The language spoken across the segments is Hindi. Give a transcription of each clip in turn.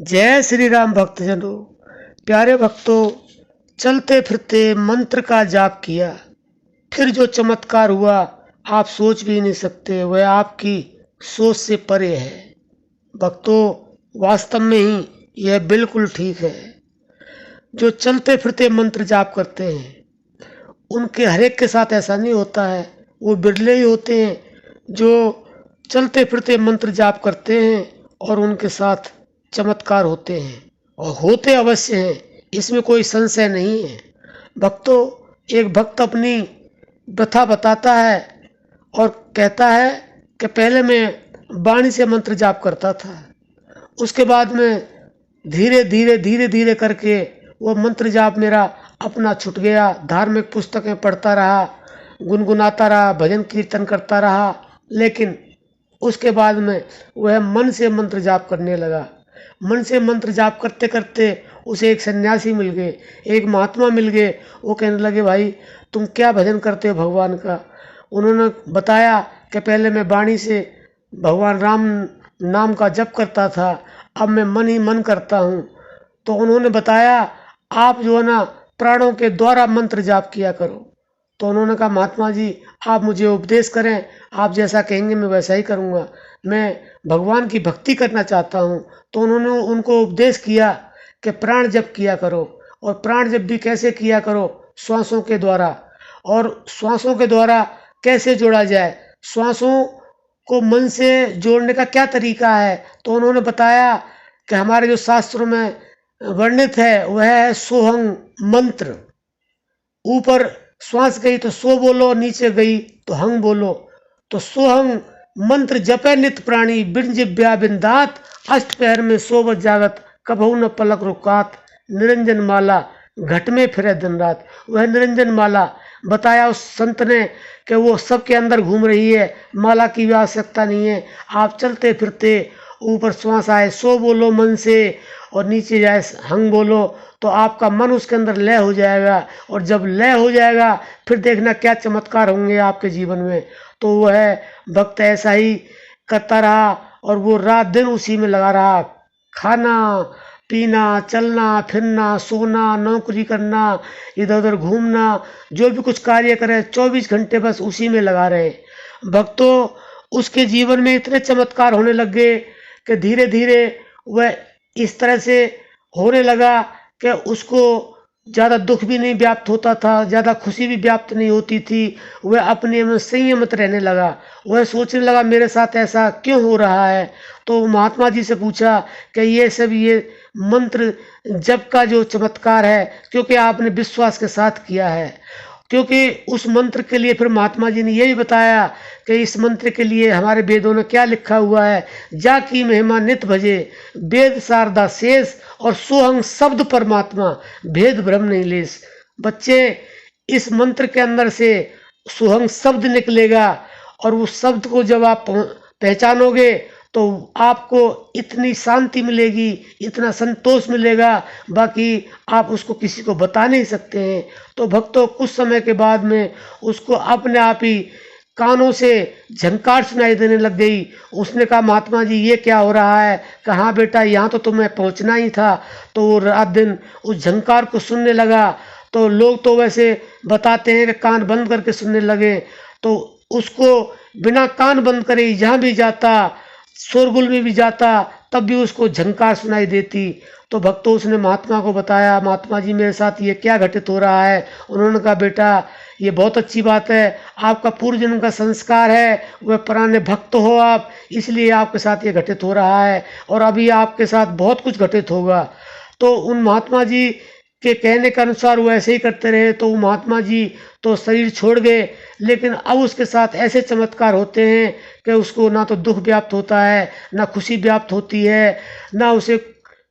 जय श्री राम भक्तजनों। प्यारे भक्तों, चलते फिरते मंत्र का जाप किया, फिर जो चमत्कार हुआ आप सोच भी नहीं सकते, वह आपकी सोच से परे है। भक्तों, वास्तव में ही यह बिल्कुल ठीक है। जो चलते फिरते मंत्र जाप करते हैं उनके हर एक के साथ ऐसा नहीं होता है। वो बिरले ही होते हैं जो चलते फिरते मंत्र जाप करते हैं और उनके साथ चमत्कार होते हैं, और होते अवश्य हैं, इसमें कोई संशय नहीं है। भक्तों, एक भक्त अपनी व्यथा बताता है और कहता है कि पहले मैं वाणी से मंत्र जाप करता था, उसके बाद में धीरे धीरे करके वो मंत्र जाप मेरा अपना छूट गया। धार्मिक पुस्तकें पढ़ता रहा, गुनगुनाता रहा, भजन कीर्तन करता रहा, लेकिन उसके बाद में वह मन से मंत्र जाप करने लगा। मन से मंत्र जाप करते करते उसे एक सन्यासी मिल गए, एक महात्मा मिल गए। वो कहने लगे, भाई तुम क्या भजन करते हो भगवान का? उन्होंने बताया कि पहले मैं वाणी से भगवान राम नाम का जप करता था, अब मैं मन ही मन करता हूँ। तो उन्होंने बताया, आप जो है ना प्राणों के द्वारा मंत्र जाप किया करो। तो उन्होंने कहा, महात्मा जी आप मुझे उपदेश करें, आप जैसा कहेंगे मैं वैसा ही करूँगा, मैं भगवान की भक्ति करना चाहता हूँ। तो उन्होंने उनको उपदेश किया कि प्राण जप किया करो, और प्राण जप भी कैसे किया करो? श्वासों के द्वारा। और श्वासों के द्वारा कैसे जोड़ा जाए, श्वासों को मन से जोड़ने का क्या तरीका है? तो उन्होंने बताया कि हमारे जो शास्त्रों में वर्णित है वह है सोहंग मंत्र। ऊपर श्वास गई तो सो बोलो, नीचे गई तो हंग बोलो। तो सोहंग मंत्र जपे नित प्राणी, बिन जिब्या बिन दात, अष्ट पहर में सोवत जागत, कभू न पलक रुकात, निरंजन माला घट में फिरे दिन रात। वह निरंजन माला बताया उस संत ने कि वो सबके अंदर घूम रही है, माला की भी आवश्यकता नहीं है। आप चलते फिरते ऊपर श्वास आए सो बोलो मन से, और नीचे जाए हंग बोलो, तो आपका मन उसके अंदर लय हो जाएगा। और जब लय हो जाएगा फिर देखना क्या चमत्कार होंगे आपके जीवन में। तो वह भक्त ऐसा ही करता रहा और वो रात दिन उसी में लगा रहा। खाना पीना, चलना फिरना, सोना, नौकरी करना, इधर उधर घूमना, जो भी कुछ कार्य करे 24 घंटे बस उसी में लगा रहे। भक्तों, उसके जीवन में इतने चमत्कार होने लग गए कि धीरे धीरे वह इस तरह से होने लगा कि उसको ज़्यादा दुख भी नहीं व्याप्त होता था, ज़्यादा खुशी भी व्याप्त नहीं होती थी। वह अपने में संयमित रहने लगा। वह सोचने लगा, मेरे साथ ऐसा क्यों हो रहा है? तो महात्मा जी से पूछा कि ये मंत्र जप का जो चमत्कार है, क्योंकि आपने विश्वास के साथ किया है। क्योंकि उस मंत्र के लिए फिर महात्मा जी ने ये भी बताया कि इस मंत्र के लिए हमारे वेदों में क्या लिखा हुआ है, जा की महिमा नित भजे, वेद शारदा शेष, और सोहंग शब्द परमात्मा, भेद भ्रम नहीं लेस। बच्चे, इस मंत्र के अंदर से सोहंग शब्द निकलेगा, और उस शब्द को जब आप पहचानोगे तो आपको इतनी शांति मिलेगी, इतना संतोष मिलेगा, बाकी आप उसको किसी को बता नहीं सकते हैं। तो भक्तों, कुछ समय के बाद में उसको अपने आप ही कानों से झंकार सुनाई देने लग गई। उसने कहा, महात्मा जी ये क्या हो रहा है? कहाँ बेटा, यहाँ तो तुम्हें पहुँचना ही था। तो वो रात दिन उस झंकार को सुनने लगा। तो लोग तो वैसे बताते हैं कि कान बंद करके सुनने लगे, तो उसको बिना कान बंद करे जहाँ भी जाता, शोरगुल में भी जाता, तब भी उसको झंकार सुनाई देती। तो भक्तों, उसने महात्मा को बताया, महात्मा जी मेरे साथ ये क्या घटित हो रहा है? उन्होंने कहा, बेटा ये बहुत अच्छी बात है, आपका पूर्व जन्म का संस्कार है, वह पुराने भक्त हो आप, इसलिए आपके साथ ये घटित हो रहा है, और अभी आपके साथ बहुत कुछ घटित होगा। तो उन महात्मा जी के कहने के अनुसार वो ऐसे ही करते रहे। तो वो महात्मा जी तो शरीर छोड़ गए, लेकिन अब उसके साथ ऐसे चमत्कार होते हैं कि उसको ना तो दुख व्याप्त होता है, ना खुशी व्याप्त होती है, ना उसे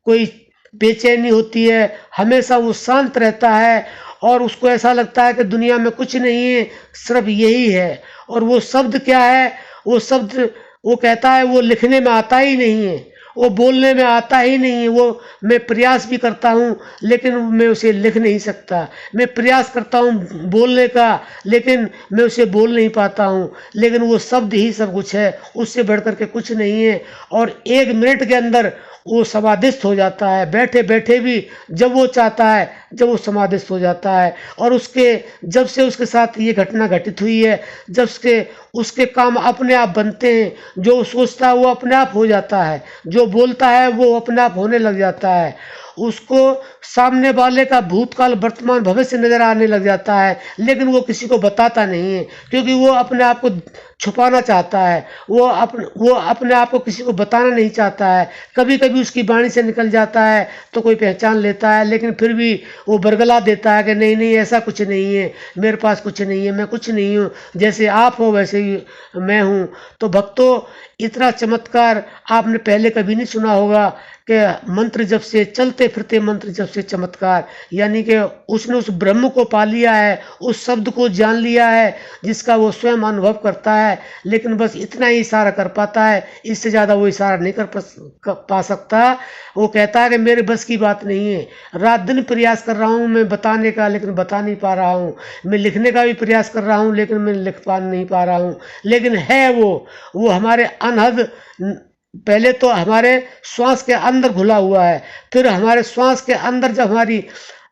कोई बेचैनी होती है, हमेशा वो शांत रहता है। और उसको ऐसा लगता है कि दुनिया में कुछ नहीं है, सिर्फ यही है। और वो शब्द क्या है? वो शब्द, वो कहता है, वो लिखने में आता ही नहीं है, वो बोलने में आता ही नहीं है। वो मैं प्रयास भी करता हूँ लेकिन मैं उसे लिख नहीं सकता। मैं प्रयास करता हूँ बोलने का, लेकिन मैं उसे बोल नहीं पाता हूँ। लेकिन वो शब्द ही सब कुछ है, उससे बढ़ कर के कुछ नहीं है। और 1 मिनट के अंदर वो समाधिस्थ हो जाता है, बैठे बैठे भी जब वो चाहता है, जब वो समाधिस्थ हो जाता है। और उसके जब से उसके साथ ये घटना घटित हुई है, जब से उसके काम अपने आप बनते हैं, जो वो सोचता है वो अपने आप हो जाता है, जो बोलता है वो अपने आप होने लग जाता है, उसको सामने वाले का भूतकाल वर्तमान भविष्य नजर आने लग जाता है, लेकिन वो किसी को बताता नहीं है, क्योंकि वो अपने आप को छुपाना चाहता है, वो अपने आप को किसी को बताना नहीं चाहता है। कभी कभी उसकी वाणी से निकल जाता है तो कोई पहचान लेता है, लेकिन फिर भी वो बरगला देता है कि नहीं नहीं, ऐसा कुछ नहीं है, मेरे पास कुछ नहीं है, मैं कुछ नहीं हूँ, जैसे आप हो वैसे ही मैं हूँ। तो भक्तों, इतना चमत्कार आपने पहले कभी नहीं सुना होगा कि मंत्र जप से, चलते फिरते मंत्र जप से चमत्कार, यानी कि उसने उस ब्रह्म को पा लिया है, उस शब्द को जान लिया है जिसका वो स्वयं अनुभव करता है, लेकिन बस इतना ही इशारा कर पाता है, इससे ज़्यादा वो इशारा नहीं कर पा सकता। वो कहता है कि मेरे बस की बात नहीं है, रात दिन प्रयास कर रहा हूँ मैं बताने का, लेकिन बता नहीं पा रहा हूँ, मैं लिखने का भी प्रयास कर रहा हूँ, लेकिन मैं लिख पा नहीं पा रहा हूँ। लेकिन है वो हमारे अनहद, पहले तो हमारे श्वास के अंदर घुला हुआ है, फिर हमारे श्वास के अंदर जब हमारी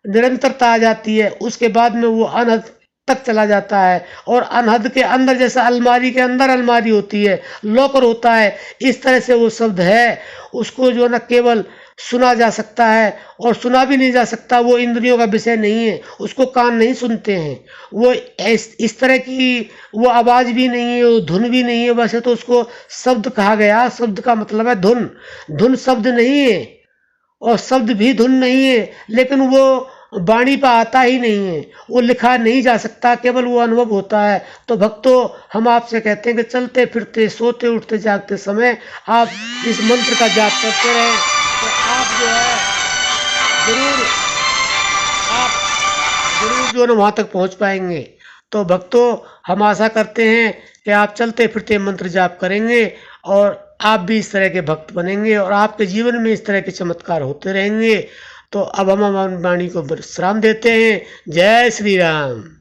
निरंतरता आ जाती है, उसके बाद में वो अनहद तक चला जाता है। और अनहद के अंदर, जैसे अलमारी के अंदर अलमारी होती है, लॉकर होता है, इस तरह से वो शब्द है, उसको जो है ना केवल सुना जा सकता है, और सुना भी नहीं जा सकता, वो इंद्रियों का विषय नहीं है, उसको कान नहीं सुनते हैं, वो इस तरह की वो आवाज़ भी नहीं है, वो धुन भी नहीं है। वैसे तो उसको शब्द कहा गया, शब्द का मतलब है धुन, धुन शब्द नहीं है और शब्द भी धुन नहीं है, लेकिन वो वाणी पर आता ही नहीं है, वो लिखा नहीं जा सकता, केवल वो अनुभव होता है। तो भक्तों, हम आपसे कहते हैं कि चलते फिरते, सोते उठते जागते समय आप इस मंत्र का जाप करते रहें, तो आप जो है जरूर आप जरूर जो है ना वहाँ तक पहुँच पाएंगे। तो भक्तों, हम आशा करते हैं कि आप चलते फिरते मंत्र जाप करेंगे और आप भी इस तरह के भक्त बनेंगे और आपके जीवन में इस तरह के चमत्कार होते रहेंगे। तो अब हम वाणी को विश्राम देते हैं। जय श्री राम।